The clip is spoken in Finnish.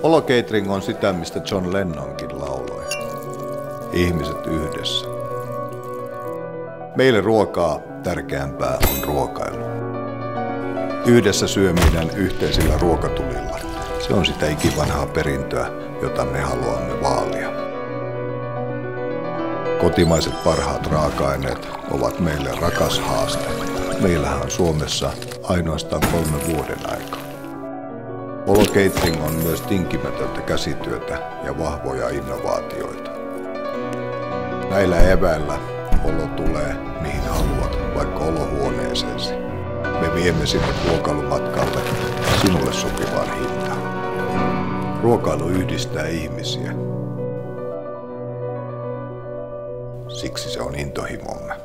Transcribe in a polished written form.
Olo Catering on sitä, mistä John Lennonkin lauloi. Ihmiset yhdessä. Meille ruokaa tärkeämpää on ruokailu. Yhdessä syöminen yhteisillä ruokatulilla. Se on sitä ikivanhaa perintöä, jota me haluamme vaalia. Kotimaiset parhaat raaka-aineet ovat meille rakas haaste. Meillähän on Suomessa ainoastaan 3 vuoden aikaa. Olo Catering on myös tinkimätöntä käsityötä ja vahvoja innovaatioita. Näillä eväillä olo tulee mihin haluat, vaikka olohuoneeseesi. Me viemme sinne ruokailumatkalle sinulle sopivaan hintaan. Ruokailu yhdistää ihmisiä. Siksi se on intohimomme.